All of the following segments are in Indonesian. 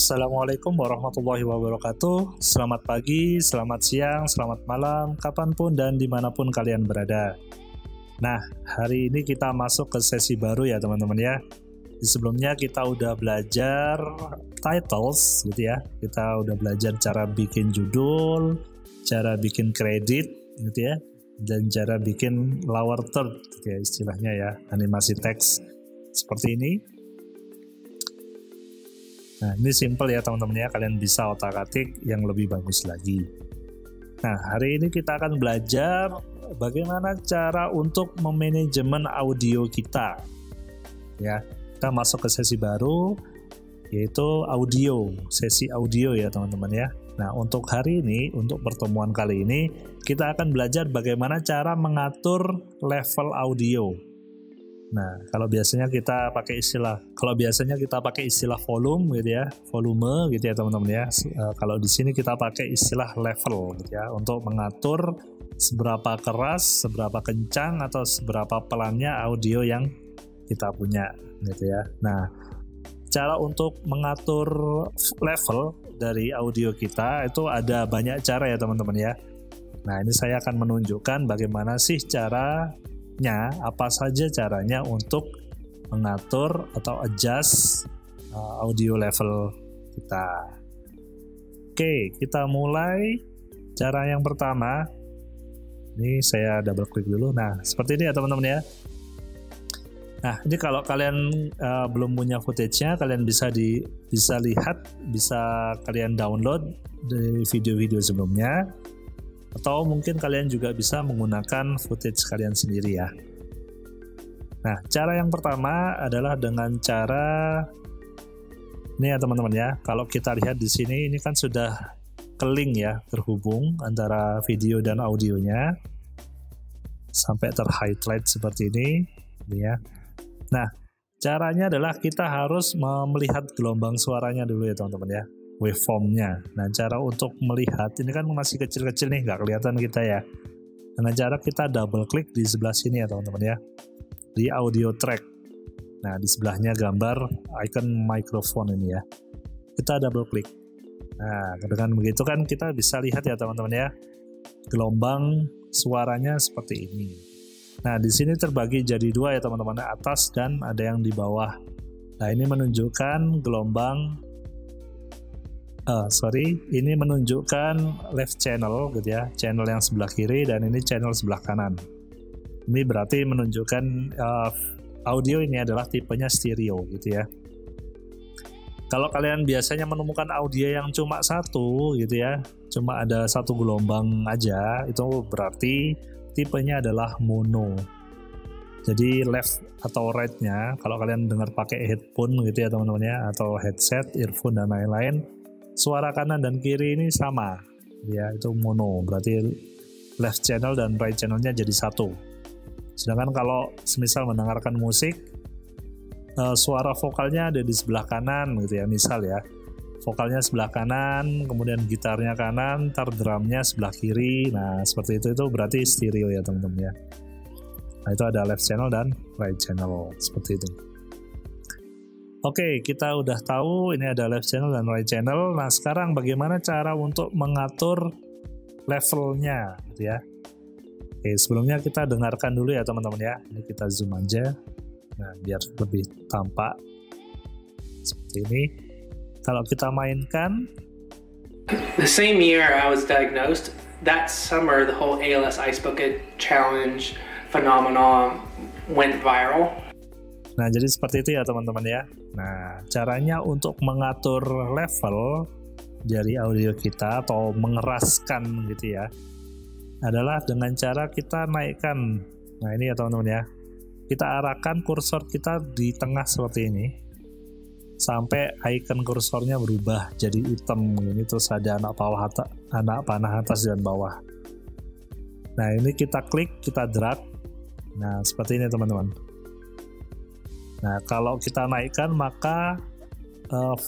Assalamualaikum warahmatullahi wabarakatuh. Selamat pagi, selamat siang, selamat malam, kapanpun dan dimanapun kalian berada. Nah, hari ini kita masuk ke sesi baru ya teman-teman ya. Di sebelumnya kita udah belajar titles gitu ya. Kita udah belajar cara bikin judul, cara bikin kredit gitu ya, dan cara bikin lower third gitu ya istilahnya ya, animasi teks seperti ini. Nah, ini simple ya teman-teman ya, kalian bisa otak-atik yang lebih bagus lagi. Nah, hari ini kita akan belajar bagaimana cara untuk memanajemen audio kita. Ya, kita masuk ke sesi baru, yaitu audio, sesi audio ya teman-teman ya. Nah, untuk hari ini, untuk pertemuan kali ini, kita akan belajar bagaimana cara mengatur level audio. Nah, kalau biasanya kita pakai istilah volume gitu ya, volume gitu ya teman-teman ya. Kalau di sini kita pakai istilah level gitu ya, untuk mengatur seberapa keras, seberapa kencang atau seberapa pelannya audio yang kita punya gitu ya. Nah, cara untuk mengatur level dari audio kita itu ada banyak cara ya teman-teman ya. Nah, ini saya akan menunjukkan bagaimana sih apa saja caranya untuk mengatur atau adjust audio level kita. Oke, kita mulai. Cara yang pertama, ini saya double klik dulu. Nah, seperti ini ya teman-teman ya. Nah, ini kalau kalian belum punya footage-nya, kalian bisa lihat, bisa kalian download dari video-video sebelumnya. Atau mungkin kalian juga bisa menggunakan footage kalian sendiri ya. Nah, cara yang pertama adalah dengan cara ini ya teman-teman ya. Kalau kita lihat di sini, ini kan sudah ke-link ya, terhubung antara video dan audionya sampai ter-highlight seperti ini ya. Nah, caranya adalah kita harus melihat gelombang suaranya dulu ya teman-teman ya, waveformnya. Nah, cara untuk melihat ini kan masih kecil-kecil nih, nggak kelihatan kita ya. Dengan cara kita double klik di sebelah sini ya teman-teman ya, di audio track. Nah, di sebelahnya gambar icon microphone ini ya, kita double klik. Nah, dengan begitu kan kita bisa lihat ya teman-teman ya, gelombang suaranya seperti ini. Nah, di sini terbagi jadi dua ya teman-teman, atas dan ada yang di bawah. Nah, ini menunjukkan gelombang ini menunjukkan left channel gitu ya, channel yang sebelah kiri, dan ini channel sebelah kanan. Ini berarti menunjukkan audio ini adalah tipenya stereo gitu ya. Kalau kalian biasanya menemukan audio yang cuma satu gitu ya, cuma ada satu gelombang aja, itu berarti tipenya adalah mono. Jadi left atau right-nya, kalau kalian dengar pakai headphone gitu ya teman-teman ya, atau headset, earphone dan lain-lain, suara kanan dan kiri ini sama ya, itu mono, berarti left channel dan right channelnya jadi satu. Sedangkan kalau semisal mendengarkan musik, suara vokalnya ada di sebelah kanan gitu ya, misal ya, vokalnya sebelah kanan, kemudian gitarnya kanan, ntar drumnya sebelah kiri. Nah, seperti itu berarti stereo ya teman-teman ya. Nah, itu ada left channel dan right channel seperti itu. Oke, kita udah tahu ini ada left channel dan right channel. Nah, sekarang bagaimana cara untuk mengatur levelnya gitu ya. Oke, sebelumnya kita dengarkan dulu ya teman-teman ya. Ini kita zoom aja. Nah, biar lebih tampak seperti ini. Kalau kita mainkan, the same year I was diagnosed, that summer the whole ALS Ice Bucket Challenge phenomenon went viral. Nah, jadi seperti itu ya teman-teman ya. Nah, caranya untuk mengatur level dari audio kita atau mengeraskan gitu ya, adalah dengan cara kita naikkan. Nah, ini ya teman-teman ya. Kita arahkan kursor kita di tengah seperti ini, sampai icon kursornya berubah jadi hitam ini, terus ada anak panah atas dan bawah. Nah, ini kita klik, kita drag. Nah, seperti ini teman-teman. Nah, kalau kita naikkan maka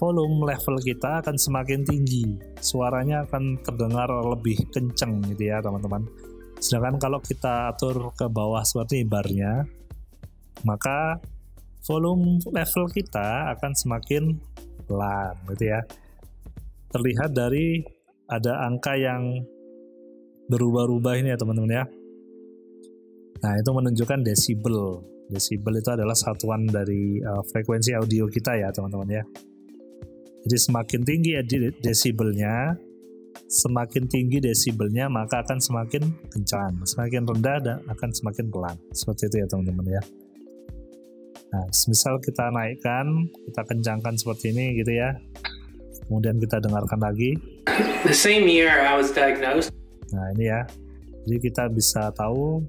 volume level kita akan semakin tinggi, suaranya akan terdengar lebih kenceng gitu ya teman-teman. Sedangkan kalau kita atur ke bawah seperti barnya, maka volume level kita akan semakin pelan gitu ya. terlihat dari ada angka yang berubah-ubah ini ya teman-teman ya. Nah, itu menunjukkan desibel. Desibel itu adalah satuan dari frekuensi audio kita ya teman-teman ya. Jadi semakin tinggi desibelnya maka akan semakin kencang, semakin rendah dan akan semakin pelan. Seperti itu ya teman-teman ya. Nah, misal kita naikkan, kita kencangkan seperti ini gitu ya. Kemudian kita dengarkan lagi. The same year I was diagnosed. Nah, ini ya. Jadi kita bisa tahu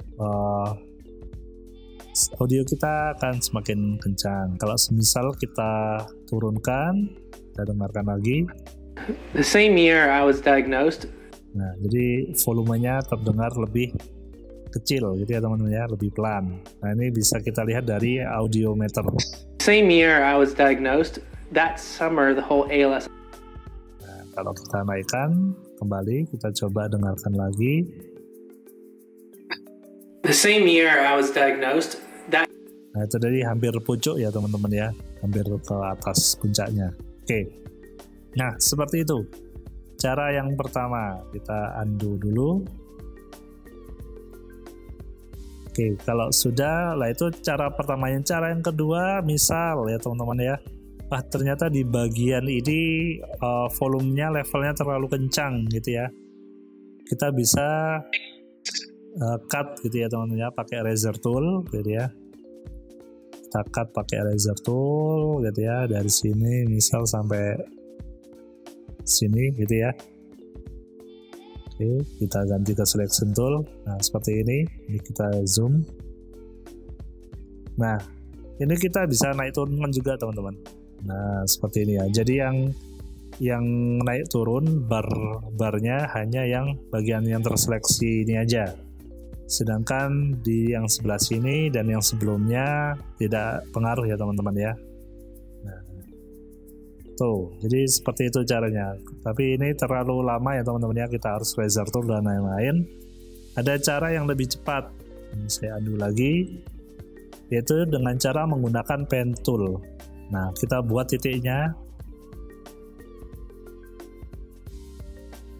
audio kita akan semakin kencang. Kalau misal kita turunkan, kita dengarkan lagi. The same year I was diagnosed. Nah, jadi volumenya terdengar lebih kecil gitu ya teman-teman ya, lebih pelan. Nah, ini bisa kita lihat dari audiometer. Same year I was diagnosed. That summer the whole ALS. Nah, kalau kita naikkan kembali, kita coba dengarkan lagi. The same year I was diagnosed. Nah, itu dari hampir pucuk ya teman-teman ya, hampir ke atas puncaknya. Oke. Nah, seperti itu. Cara yang pertama, kita undo dulu. Oke, kalau sudah, lah itu cara pertamanya. Cara yang kedua, misal ya teman-teman ya, ternyata di bagian ini volumenya, levelnya terlalu kencang gitu ya. Kita bisa cut gitu ya teman-teman ya, pakai razor tool gitu ya. Kita cut pakai razor tool gitu ya, dari sini misal sampai sini gitu ya. Oke, kita ganti ke selection tool. Nah, seperti ini kita zoom. Nah, ini kita bisa naik turunkan juga teman-teman. Nah, seperti ini ya. Jadi yang naik turun barnya hanya yang bagian yang terseleksi ini aja. Sedangkan di yang sebelah sini dan yang sebelumnya tidak pengaruh ya teman-teman ya. Nah, tuh, jadi seperti itu caranya. Tapi ini terlalu lama ya teman-teman ya, kita harus razor tool dan lain-lain. Ada cara yang lebih cepat. Ini saya undo lagi, yaitu dengan cara menggunakan pen tool. Nah, kita buat titiknya.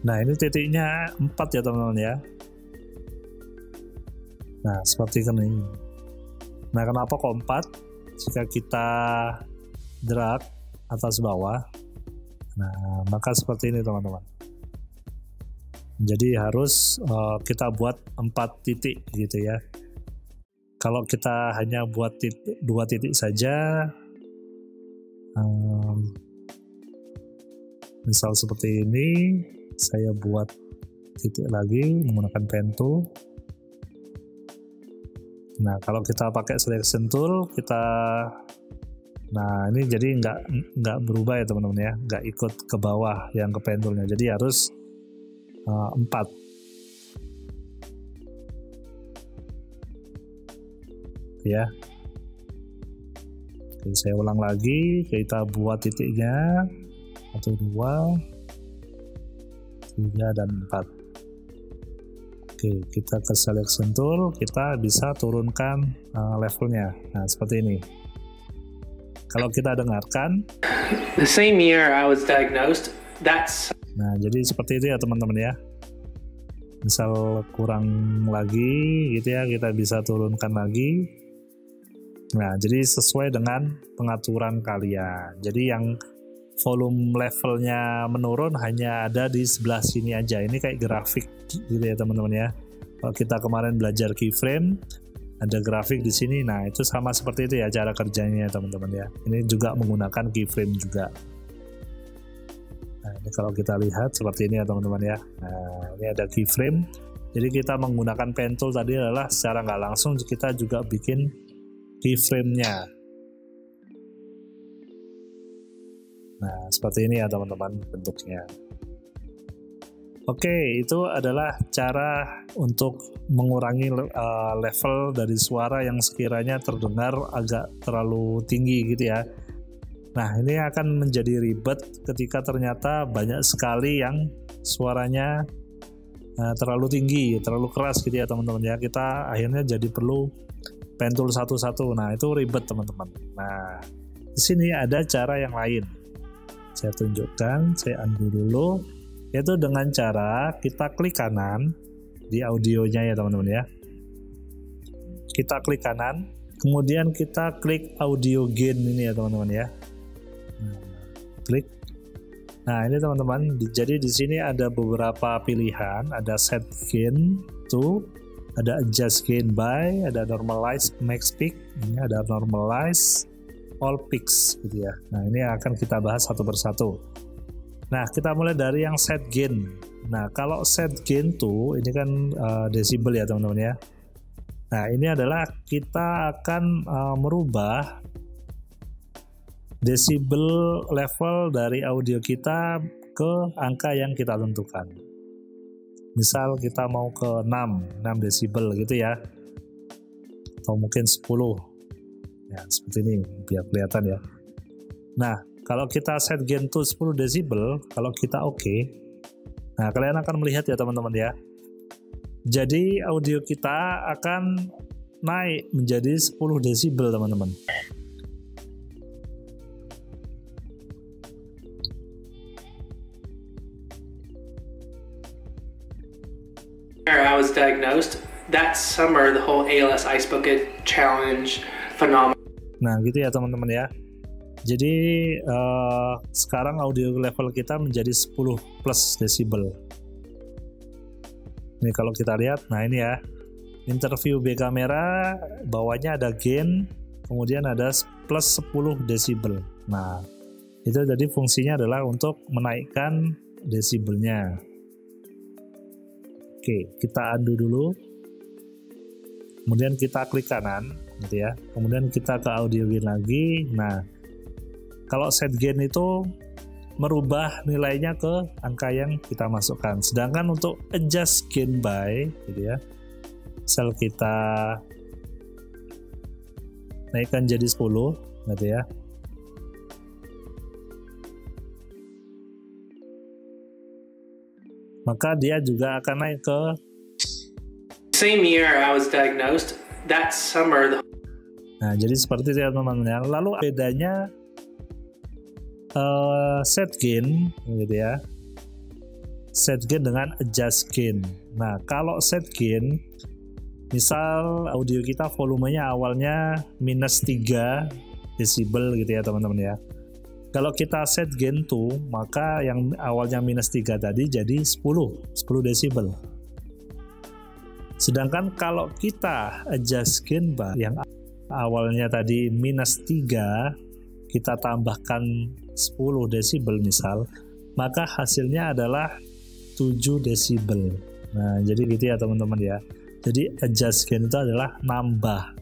Nah, ini titiknya 4 ya teman-teman ya. Nah, seperti ini. Nah, kenapa kok 4? Jika kita drag atas bawah, nah maka seperti ini teman-teman. Jadi harus kita buat 4 titik gitu ya. Kalau kita hanya buat 2 titik saja, misal seperti ini, saya buat titik lagi menggunakan pen tool. Nah, kalau kita pakai selection tool, nah ini jadi nggak berubah ya teman-teman ya, nggak ikut ke bawah yang ke pen toolnya. Jadi harus 4. Ya. Oke, saya ulang lagi, kita buat titiknya 1, 2, 3 dan 4. Oke, kita ke selection tool, kita bisa turunkan levelnya. Nah, seperti ini. Kalau kita dengarkan, the same year I was diagnosed. Nah, jadi seperti itu ya teman-teman ya. Misal kurang lagi gitu ya, kita bisa turunkan lagi. Nah, jadi sesuai dengan pengaturan kalian. Jadi yang volume levelnya menurun hanya ada di sebelah sini aja. Ini kayak grafik gitu ya teman-teman ya. Kalau kita kemarin belajar keyframe, ada grafik di sini. Nah, itu sama seperti itu ya cara kerjanya teman-teman ya. Ini juga menggunakan keyframe juga. Nah, ini kalau kita lihat seperti ini ya teman-teman ya. Nah, ini ada keyframe. Jadi kita menggunakan pen tool tadi adalah secara nggak langsung kita juga bikin keyframe-nya. Nah, seperti ini ya teman-teman bentuknya. Oke, itu adalah cara untuk mengurangi level dari suara yang sekiranya terdengar agak terlalu tinggi gitu ya. Nah, ini akan menjadi ribet ketika ternyata banyak sekali yang suaranya terlalu tinggi, terlalu keras gitu ya teman-teman ya. Kita akhirnya jadi perlu pen tool satu-satu. Nah, itu ribet teman-teman. Nah, di sini ada cara yang lain. Saya tunjukkan, saya undo dulu. Yaitu dengan cara kita klik kanan di audionya ya teman-teman ya. Kita klik kanan, kemudian kita klik audio gain ini ya teman-teman ya. Klik. Nah ini teman-teman, jadi di sini ada beberapa pilihan, ada set gain to, ada adjust gain by, ada normalize max peak, ini ada normalize all peaks gitu ya. Nah ini akan kita bahas satu persatu. Nah kita mulai dari yang set gain. Nah kalau set gain to ini kan desibel ya teman-teman ya. Nah ini adalah kita akan merubah desibel level dari audio kita ke angka yang kita tentukan. Misal kita mau ke 6 desibel gitu ya, atau mungkin 10 ya, seperti ini biar kelihatan ya. Nah kalau kita set gain to 10 desibel, kalau kita oke, nah kalian akan melihat ya teman-teman ya, jadi audio kita akan naik menjadi 10 desibel teman-teman. I was diagnosed that summer, the whole ALS Ice Bucket Challenge phenomenon. Nah gitu ya teman-teman ya. Jadi sekarang audio level kita menjadi 10 plus desibel. Ini kalau kita lihat, nah ini ya, interview B kamera, bawahnya ada gain, kemudian ada plus 10 desibel. Nah itu jadi fungsinya adalah untuk menaikkan desibelnya. Oke, kita undo dulu. Kemudian kita klik kanan, gitu ya. Kemudian kita ke audio gain lagi. Nah, kalau set gain itu merubah nilainya ke angka yang kita masukkan. Sedangkan untuk adjust gain by, gitu ya, misal kita naikkan jadi 10, gitu ya. Maka dia juga akan naik ke same year I was diagnosed, that summer. Nah, jadi seperti itu ya teman-teman. Lalu bedanya set gain gitu ya. Set gain dengan adjust gain. Nah, kalau set gain, misal audio kita volumenya awalnya minus 3 desibel gitu ya teman-teman ya. Kalau kita set gain to, maka yang awalnya minus 3 tadi jadi 10 desibel. Sedangkan kalau kita adjust gain by, yang awalnya tadi minus 3, kita tambahkan 10 desibel misal, maka hasilnya adalah 7 desibel. Nah, jadi gitu ya teman-teman ya. Jadi adjust gain itu adalah nambah.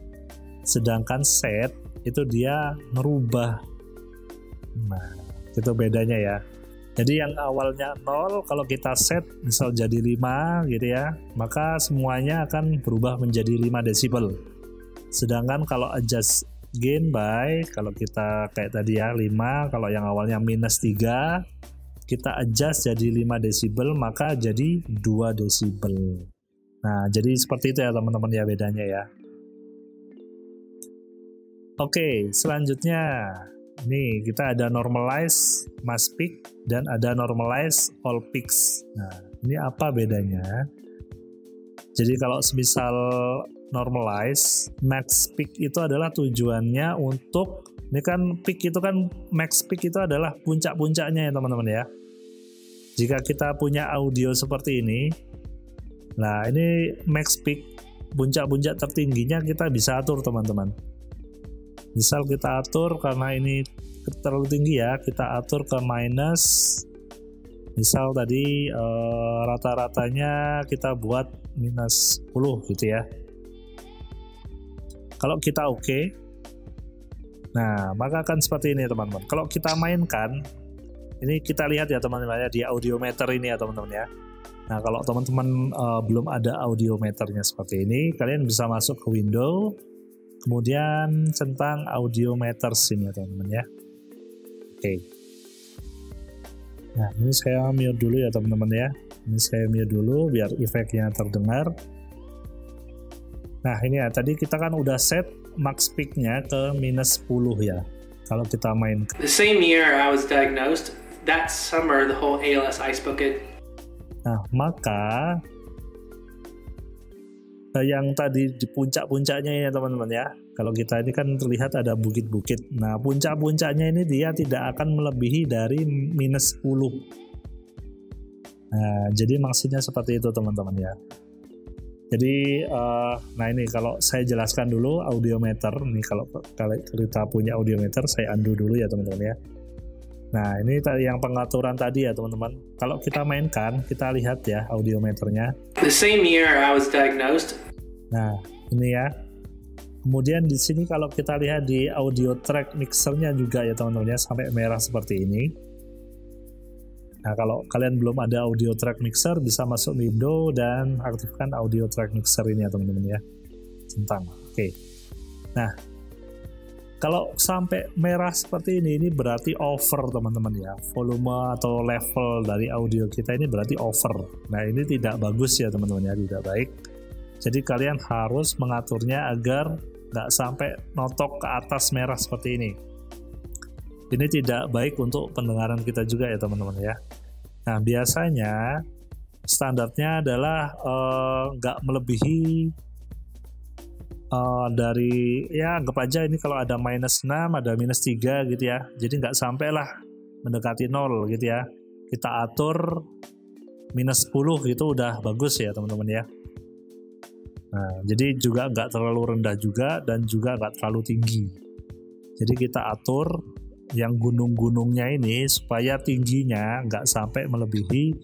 Sedangkan set itu dia merubah. Nah, itu bedanya ya. Jadi yang awalnya 0 kalau kita set misal jadi 5 gitu ya, maka semuanya akan berubah menjadi 5 desibel. Sedangkan kalau adjust gain by, kalau kita kayak tadi ya 5, kalau yang awalnya minus 3, kita adjust jadi 5 desibel, maka jadi 2 desibel. Nah, jadi seperti itu ya teman-teman ya bedanya ya. Oke, selanjutnya nih kita ada normalize max peak dan ada normalize all peaks. Nah, ini apa bedanya? Jadi kalau semisal normalize max peak itu adalah tujuannya untuk, ini kan peak itu kan, max peak itu adalah puncak-puncaknya ya teman-teman ya. Jika kita punya audio seperti ini, nah ini max peak, puncak-puncak tertingginya kita bisa atur teman-teman. Misal kita atur karena ini terlalu tinggi ya, kita atur ke minus. Misal tadi rata-ratanya kita buat minus 10 gitu ya. Kalau kita oke, nah maka akan seperti ini teman-teman. Kalau kita mainkan, ini kita lihat ya teman-teman ya di audiometer ini ya teman-teman ya. Nah kalau teman-teman belum ada audiometernya seperti ini, kalian bisa masuk ke window, kemudian centang audiometers ini ya teman-teman ya. Oke. Nah ini saya mute dulu ya teman-teman ya. Ini saya mute dulu biar efeknya terdengar. Nah ini ya, tadi kita kan udah set max peak-nya ke minus 10 ya. Kalau kita main. The same year I was diagnosed, that summer the whole ALS Ice Bucket. Nah, maka yang tadi di puncak-puncaknya ya teman-teman ya. Kalau kita ini kan terlihat ada bukit-bukit. Nah, puncak-puncaknya ini dia tidak akan melebihi dari minus 10. Nah, jadi maksudnya seperti itu teman-teman ya. Jadi, nah ini kalau saya jelaskan dulu audiometer. Nih kalau kita punya audiometer, saya undo dulu ya teman-teman ya. Nah, ini yang pengaturan tadi ya teman-teman. Kalau kita mainkan, kita lihat ya audiometernya. The same year I was diagnosed. Nah, ini ya. Kemudian di sini kalau kita lihat di audio track mixernya juga ya teman-teman ya, sampai merah seperti ini. Nah, kalau kalian belum ada audio track mixer, bisa masuk window dan aktifkan audio track mixer ini ya teman-teman ya. Centang. Oke. Nah, kalau sampai merah seperti ini berarti over teman-teman ya. Volume atau level dari audio kita ini berarti over. Nah, ini tidak bagus ya teman-teman ya, tidak baik. Jadi kalian harus mengaturnya agar nggak sampai notok ke atas merah seperti ini. Ini tidak baik untuk pendengaran kita juga ya teman-teman ya. Nah, biasanya standarnya adalah nggak melebihi dari, ya anggap aja ini kalau ada minus 6, ada minus 3 gitu ya. Jadi nggak sampailah mendekati 0 gitu ya. Kita atur minus 10 gitu udah bagus ya teman-teman ya. Nah, jadi juga nggak terlalu rendah juga dan juga nggak terlalu tinggi. Jadi kita atur yang gunung-gunungnya ini supaya tingginya nggak sampai melebihi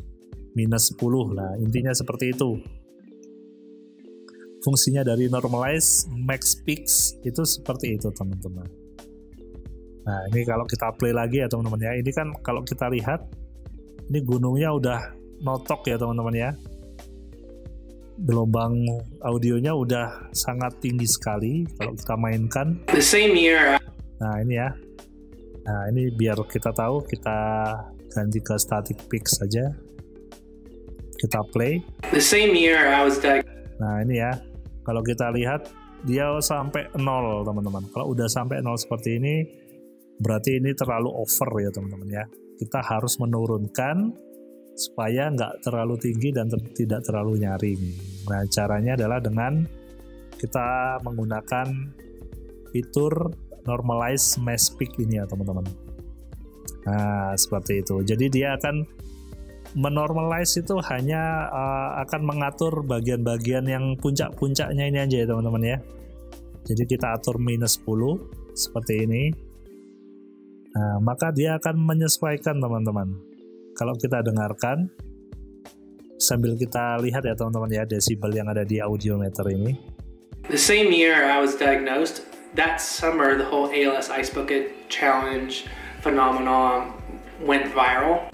minus 10. Nah, intinya seperti itu. Fungsinya dari normalize max peaks itu seperti itu teman-teman. Nah, ini kalau kita play lagi ya teman-teman ya. Ini kan kalau kita lihat ini gunungnya udah notok ya teman-teman ya. Gelombang audionya udah sangat tinggi sekali kalau kita mainkan. The same year. Nah, ini ya. Nah, ini biar kita tahu, kita ganti ke static peak saja. Kita play. The same year I was diagnosed. Nah, ini ya. Kalau kita lihat dia sampai 0 teman-teman. Kalau udah sampai 0 seperti ini berarti ini terlalu over ya teman-teman ya. Kita harus menurunkan supaya nggak terlalu tinggi dan tidak terlalu nyaring. Nah, caranya adalah dengan kita menggunakan fitur normalize max peak ini ya teman-teman. Nah, seperti itu. Jadi dia akan menormalize itu hanya akan mengatur bagian-bagian yang puncak-puncaknya ini aja ya teman-teman ya. Jadi kita atur minus 10 seperti ini. Nah, maka dia akan menyesuaikan teman-teman. Kalau kita dengarkan sambil kita lihat ya teman-teman ya desibel yang ada di audiometer ini. The same year I was diagnosed, that summer the whole ALS Ice Bucket Challenge phenomenon went viral.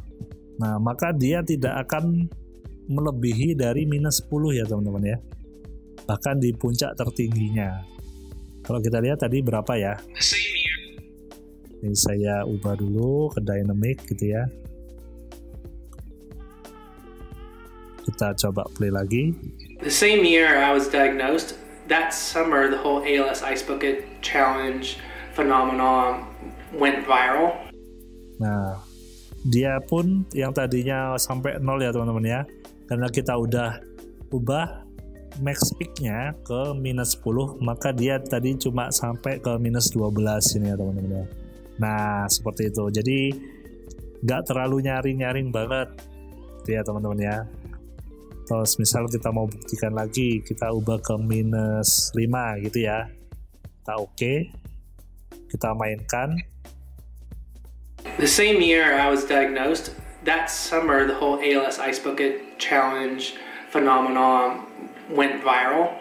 Nah, maka dia tidak akan melebihi dari minus 10 ya teman-teman ya. Bahkan di puncak tertingginya. Kalau kita lihat tadi berapa ya? The same year. Ini saya ubah dulu ke dynamic gitu ya. Kita coba play lagi. The same year I was diagnosed, that summer the whole ALS Ice Bucket Challenge phenomenon went viral. Nah, dia pun yang tadinya sampai 0 ya teman-teman ya. Karena kita udah ubah max peak-nya ke minus 10, maka dia tadi cuma sampai ke minus 12 ini ya teman-teman ya. Nah, seperti itu. Jadi nggak terlalu nyaring-nyaring banget gitu ya teman-teman ya. Terus misal kita mau buktikan lagi, kita ubah ke minus 5 gitu ya. Kita oke. Kita mainkan. The same year I was diagnosed, that summer the whole ALS Ice Bucket Challenge phenomenon went viral.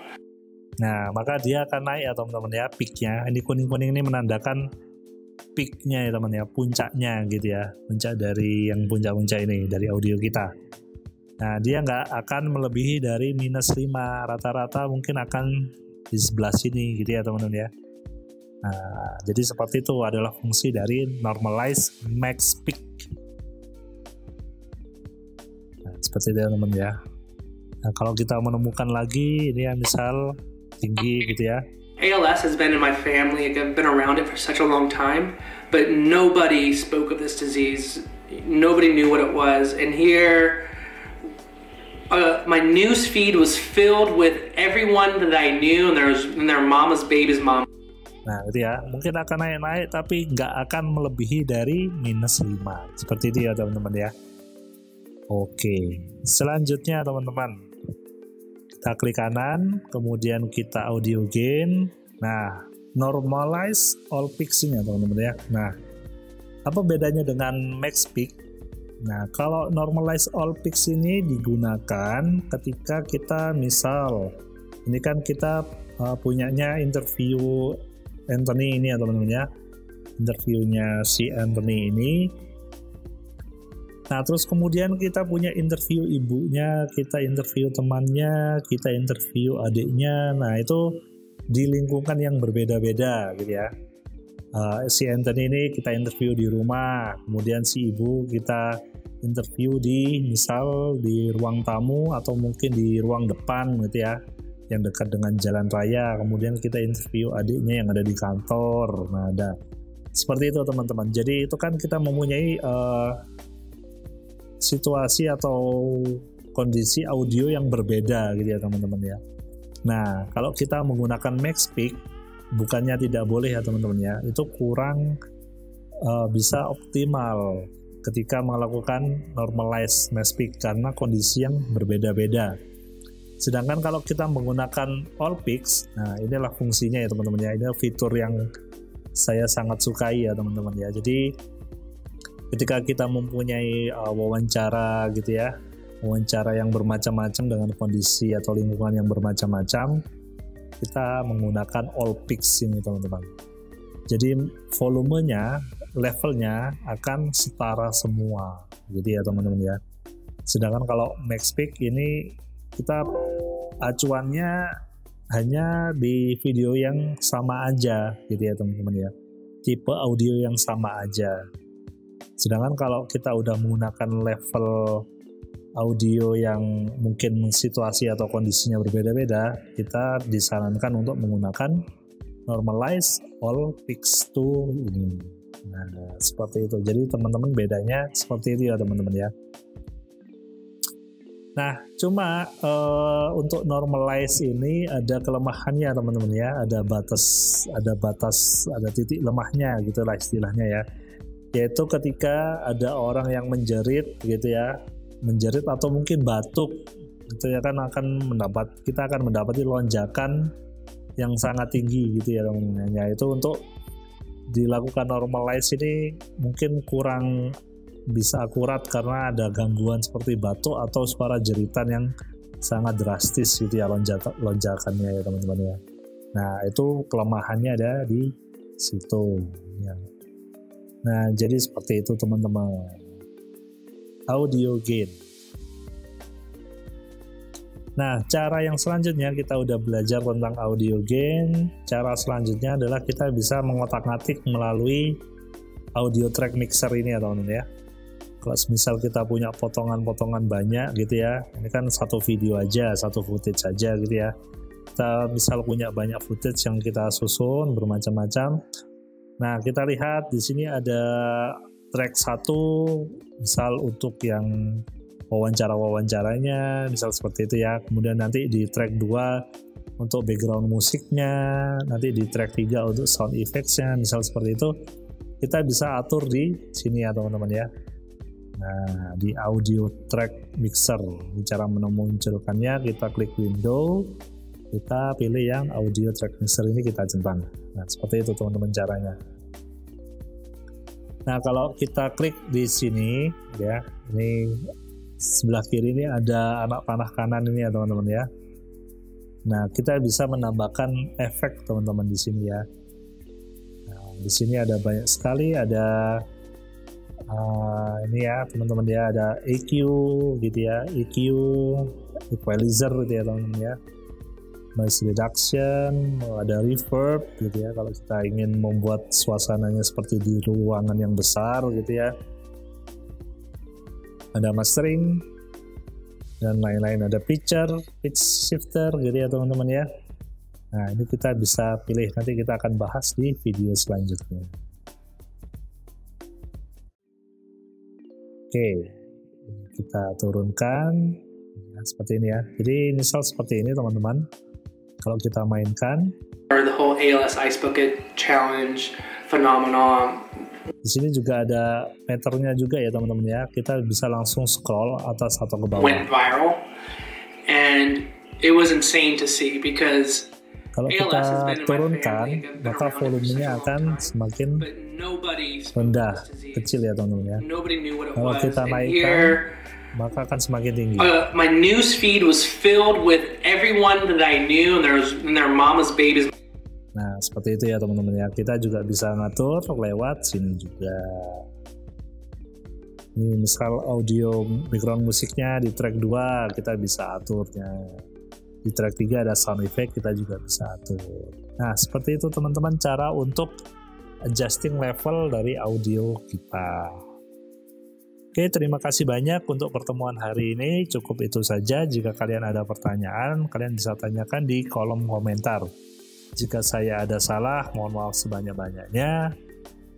Nah, maka dia akan naik ya teman-teman ya, peak-nya. Ini kuning-kuning ini menandakan peak-nya ya teman ya, puncaknya gitu ya. Puncak dari yang puncak-puncak ini, dari audio kita. Nah, dia nggak akan melebihi dari minus 5. Rata-rata mungkin akan di sebelah sini gitu ya teman-teman ya. Nah, jadi seperti itu adalah fungsi dari normalize max peak. Nah, seperti itu teman-teman ya. Nah, kalau kita menemukan lagi ini ya misal tinggi gitu ya. ALS has been in my family. I've been around it for such a long time, but nobody spoke of this disease Nobody knew what it was. And here, my news feed was filled with everyone that I knew, and their mama's baby's mom. Nah, gitu ya. Mungkin akan naik-naik, tapi nggak akan melebihi dari -5. Seperti itu ya, teman-teman ya. Oke, selanjutnya teman-teman, kita klik kanan, kemudian kita audio gain. Nah, normalize all pitching ya, teman-teman ya. Nah, apa bedanya dengan max pitch? Nah, kalau normalize all pitch ini digunakan ketika kita misal, ini kan kita punyanya interview Anthony ini ya teman-teman ya, interviewnya si Anthony ini. Nah, terus kemudian kita punya interview ibunya, kita interview temannya, kita interview adiknya. Nah, itu di lingkungan yang berbeda-beda gitu ya. Si Anthony ini kita interview di rumah, kemudian si ibu kita interview di misal di ruang tamu atau mungkin di ruang depan gitu ya, yang dekat dengan jalan raya. Kemudian kita interview adiknya yang ada di kantor. Nah, ada seperti itu teman-teman. Jadi itu kan kita mempunyai situasi atau kondisi audio yang berbeda gitu ya teman-teman ya. Nah, kalau kita menggunakan max pitch, bukannya tidak boleh ya teman-teman ya, itu kurang bisa optimal ketika melakukan normalize max pitch karena kondisi yang berbeda-beda. Sedangkan kalau kita menggunakan all pitch, nah inilah fungsinya ya teman-teman ya, ini fitur yang saya sangat sukai ya teman-teman ya. Jadi ketika kita mempunyai wawancara gitu ya, wawancara yang bermacam-macam dengan kondisi atau lingkungan yang bermacam-macam, kita menggunakan all pitch ini teman-teman. Jadi volumenya, levelnya akan setara semua gitu ya teman-teman ya. Sedangkan kalau max pitch ini kita acuannya hanya di video yang sama aja gitu ya teman-teman ya, tipe audio yang sama aja. Sedangkan kalau kita udah menggunakan level audio yang mungkin situasi atau kondisinya berbeda-beda, kita disarankan untuk menggunakan normalize all pitch to ini. Nah, seperti itu. Jadi teman-teman bedanya seperti itu ya teman-teman ya. Nah, cuma untuk normalize ini ada kelemahannya teman-teman ya, ada batas, ada titik lemahnya gitulah istilahnya ya. Yaitu ketika ada orang yang menjerit gitu ya, menjerit atau mungkin batuk gitu ya, kan kita akan mendapati lonjakan yang sangat tinggi gitu ya teman-teman. Ya, itu untuk dilakukan normalize ini mungkin kurang bisa akurat karena ada gangguan seperti batuk atau suara jeritan yang sangat drastis gitu ya lonjakannya ya teman-teman ya. Nah, itu kelemahannya ada di situ ya. Nah, jadi seperti itu teman-teman. Audio gain. Nah, cara yang selanjutnya kita udah belajar tentang audio gain. Cara selanjutnya adalah kita bisa mengotak-atik melalui audio track mixer ini ya teman-teman ya. Kalau misal kita punya potongan-potongan banyak gitu ya, ini kan satu video aja, satu footage aja gitu ya. Kita misal punya banyak footage yang kita susun bermacam-macam. Nah, kita lihat di sini ada track 1 misal untuk yang wawancara-wawancaranya, misal seperti itu ya. Kemudian nanti di track 2 untuk background musiknya, nanti di track 3 untuk sound effects-nya, misal seperti itu. Kita bisa atur di sini ya teman-teman ya. Nah, di audio track mixer, cara memunculkannya kita klik window, kita pilih yang audio track mixer ini, kita centang. Nah, seperti itu teman-teman caranya. Nah, kalau kita klik di sini ya, ini sebelah kiri ini ada anak panah kanan ini ya teman-teman ya. Nah, kita bisa menambahkan efek teman-teman di sini ya. Nah, di sini ada banyak sekali, ada ini ya teman-teman ya, ada EQ gitu ya, EQ, equalizer gitu ya teman-teman ya, noise reduction, ada reverb gitu ya kalau kita ingin membuat suasananya seperti di ruangan yang besar gitu ya. Ada mastering dan lain-lain, ada pitch shifter gitu ya teman-teman ya. Nah, ini kita bisa pilih, nanti kita akan bahas di video selanjutnya. Oke, kita turunkan seperti ini ya. Jadi misal seperti ini teman-teman. Kalau kita mainkan, the whole ALS Ice Bucket Challenge phenomenon. Di sini juga ada meternya juga ya teman-teman ya. Kita bisa langsung scroll atas atau ke bawah. Went viral, and it was insane to see because kalau kita turunkan, maka volumenya akan semakin rendah, kecil ya teman-teman ya. Kalau kita naikkan, maka akan semakin tinggi. My news feed was filled with everyone that I knew and their mama's babies. Nah, seperti itu ya teman-teman ya. Kita juga bisa ngatur lewat sini juga. Ini misal audio background musiknya di track 2 kita bisa aturnya. Di track 3 ada sound effect, kita juga bisa atur. Nah, seperti itu teman-teman cara untuk adjusting level dari audio kita. Oke, terima kasih banyak untuk pertemuan hari ini. Cukup itu saja. Jika kalian ada pertanyaan, kalian bisa tanyakan di kolom komentar. Jika saya ada salah, mohon maaf sebanyak-banyaknya.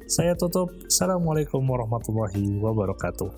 Saya tutup. Assalamualaikum warahmatullahi wabarakatuh.